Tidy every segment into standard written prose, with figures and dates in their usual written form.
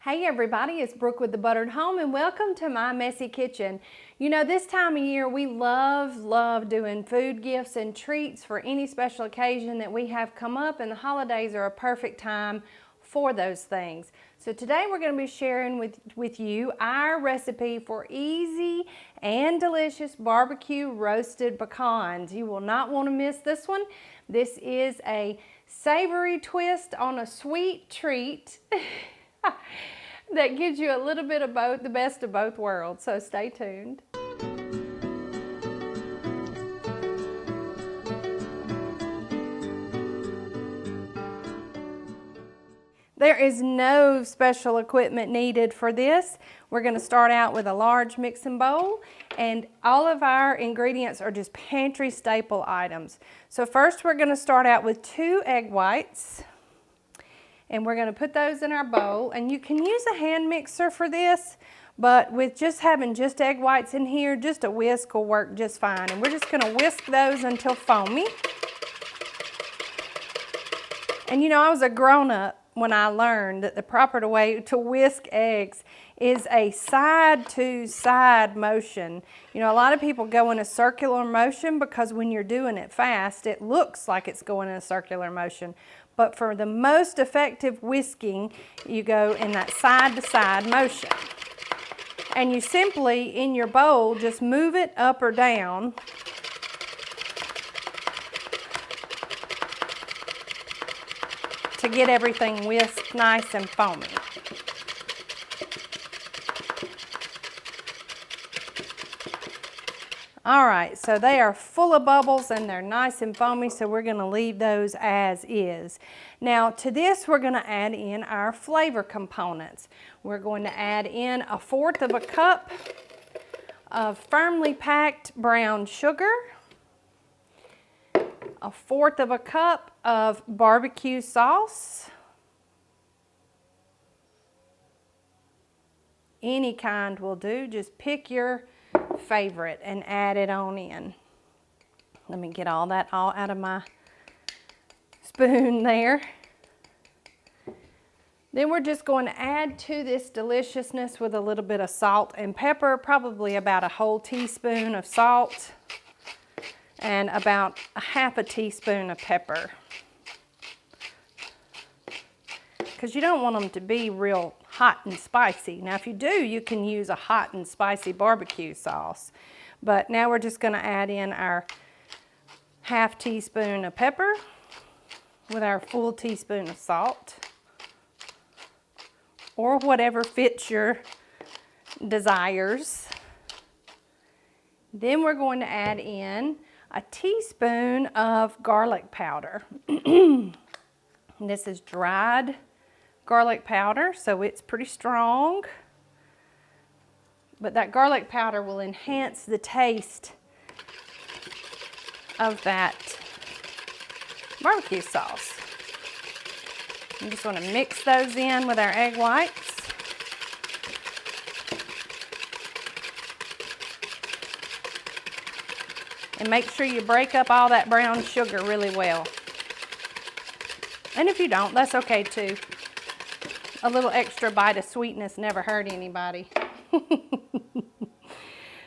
Hey everybody, it's Brooke with The Buttered Home and welcome to my messy kitchen. You know, this time of year we love doing food gifts and treats for any special occasion that we have come up, and the holidays are a perfect time for those things. So today we're going to be sharing with you our recipe for easy and delicious barbecue roasted pecans. You will not want to miss this one. This is a savory twist on a sweet treat. That gives you a little bit of both, the best of both worlds, so stay tuned. There is no special equipment needed for this. We're going to start out with a large mixing bowl, and all of our ingredients are just pantry staple items. So first we're going to start out with 2 egg whites. And we're going to put those in our bowl, and you can use a hand mixer for this, but with just having just egg whites in here, just a whisk will work just fine. And we're just going to whisk those until foamy. And you know, I was a grown-up when I learned that the proper way to whisk eggs is a side-to-side motion. You know, a lot of people go in a circular motion because when you're doing it fast, it looks like it's going in a circular motion. But for the most effective whisking, you go in that side-to-side motion. And you simply, in your bowl, just move it up or down to get everything whisked nice and foamy. All right, so they are full of bubbles and they're nice and foamy, so we're going to leave those as is. Now to this we're going to add in our flavor components. We're going to add in 1/4 of a cup of firmly packed brown sugar, 1/4 of a cup of barbecue sauce, any kind will do, just pick your favorite and add it on in. Let me get all that out of my spoon there. Then we're just going to add to this deliciousness with a little bit of salt and pepper, probably about a whole teaspoon of salt and about a 1/2 teaspoon of pepper. Because you don't want them to be real hot and spicy. Now if you do, you can use a hot and spicy barbecue sauce. But now we're just going to add in our 1/2 teaspoon of pepper with our full teaspoon of salt, or whatever fits your desires. Then we're going to add in a teaspoon of garlic powder. This is dried garlic powder, so it's pretty strong, but that garlic powder will enhance the taste of that barbecue sauce. You just want to mix those in with our egg whites. And make sure you break up all that brown sugar really well. And if you don't, that's okay too. A little extra bite of sweetness never hurt anybody.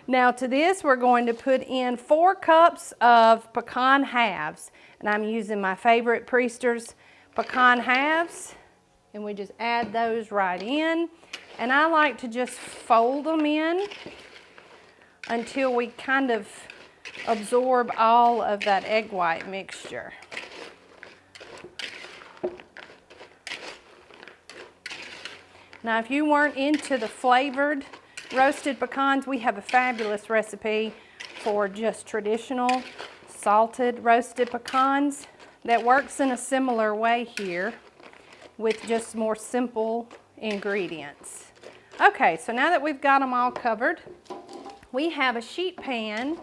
Now to this we're going to put in 4 cups of pecan halves. And I'm using my favorite Priester's pecan halves. And we just add those right in. And I like to just fold them in until we kind of absorb all of that egg white mixture. Now if you weren't into the flavored roasted pecans, we have a fabulous recipe for just traditional salted roasted pecans that works in a similar way here with just more simple ingredients. Okay, so now that we've got them all covered, we have a sheet pan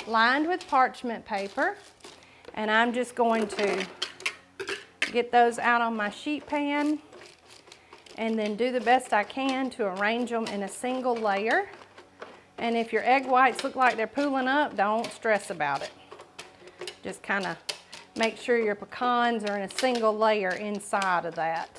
lined with parchment paper, and I'm just going to get those out on my sheet pan and then do the best I can to arrange them in a single layer. And if your egg whites look like they're pooling up, don't stress about it. Just kind of make sure your pecans are in a single layer inside of that.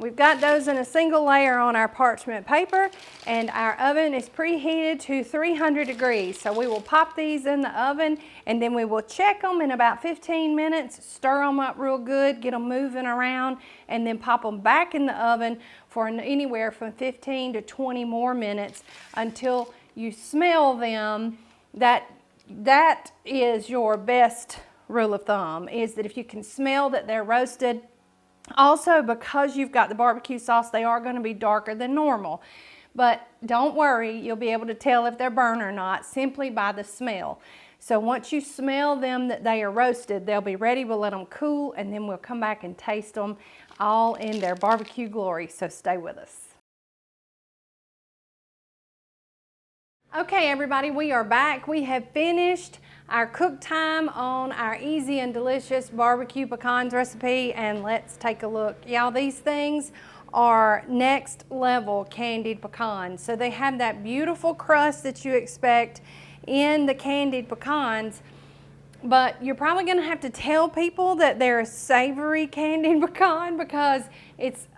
We've got those in a single layer on our parchment paper, and our oven is preheated to 300 degrees. So we will pop these in the oven, and then we will check them in about 15 minutes, stir them up real good, get them moving around, and then pop them back in the oven for anywhere from 15 to 20 more minutes until you smell them. That is your best rule of thumb, is that if you can smell that they're roasted. Also, because you've got the barbecue sauce, they are going to be darker than normal. But don't worry, you'll be able to tell if they're burnt or not simply by the smell. So once you smell them that they are roasted, they'll be ready. We'll let them cool, and then we'll come back and taste them all in their barbecue glory. So stay with us. Okay, everybody, we are back. We have finished our cook time on our easy and delicious barbecue pecans recipe, and let's take a look. Y'all, these things are next level candied pecans. So they have that beautiful crust that you expect in the candied pecans, but you're probably gonna have to tell people that they're a savory candied pecan because it's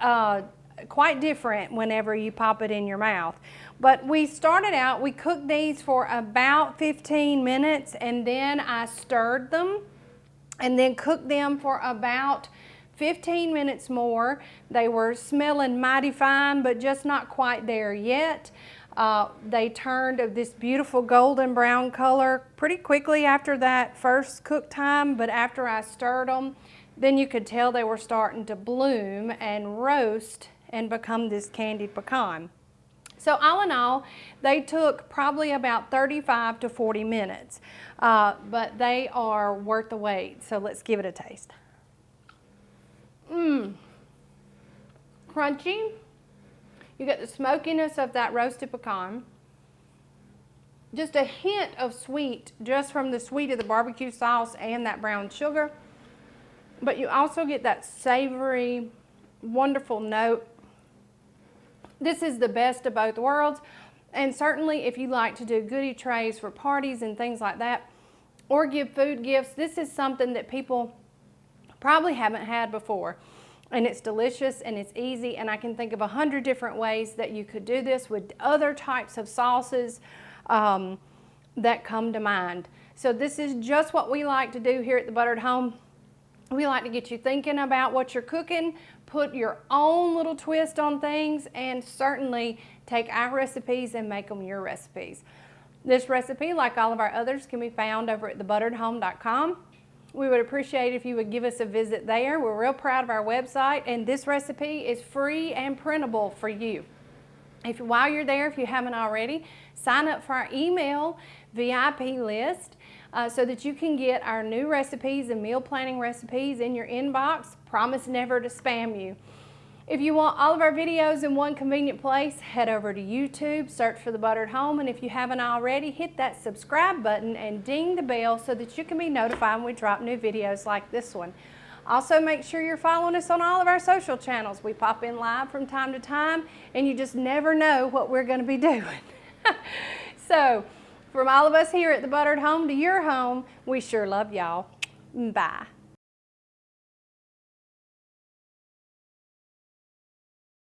quite different whenever you pop it in your mouth. But we started out, we cooked these for about 15 minutes, and then I stirred them and then cooked them for about 15 minutes more. They were smelling mighty fine, but just not quite there yet. They turned this beautiful golden brown color pretty quickly after that first cook time, but after I stirred them, then you could tell they were starting to bloom and roast and become this candied pecan. So all in all, they took probably about 35 to 40 minutes, but they are worth the wait. So let's give it a taste. Crunchy. You get the smokiness of that roasted pecan. Just a hint of sweet, just from the sweet of the barbecue sauce and that brown sugar. But you also get that savory, wonderful note. This is the best of both worlds, and certainly if you like to do goodie trays for parties and things like that, or give food gifts, this is something that people probably haven't had before. And it's delicious and it's easy, and I can think of 100 different ways that you could do this with other types of sauces that come to mind. So this is just what we like to do here at the Buttered Home. We like to get you thinking about what you're cooking, put your own little twist on things, and certainly take our recipes and make them your recipes. This recipe, like all of our others, can be found over at thebutteredhome.com. We would appreciate if you would give us a visit there. We're real proud of our website, and this recipe is free and printable for you. While you're there, if you haven't already, sign up for our email VIP list so that you can get our new recipes and meal planning recipes in your inbox. Promise never to spam you. If you want all of our videos in one convenient place, head over to YouTube, search for The Buttered Home, and if you haven't already, hit that subscribe button and ding the bell so that you can be notified when we drop new videos like this one. Also, make sure you're following us on all of our social channels. We pop in live from time to time, and you just never know what we're going to be doing. So, from all of us here at The Buttered Home to your home, we sure love y'all. Bye.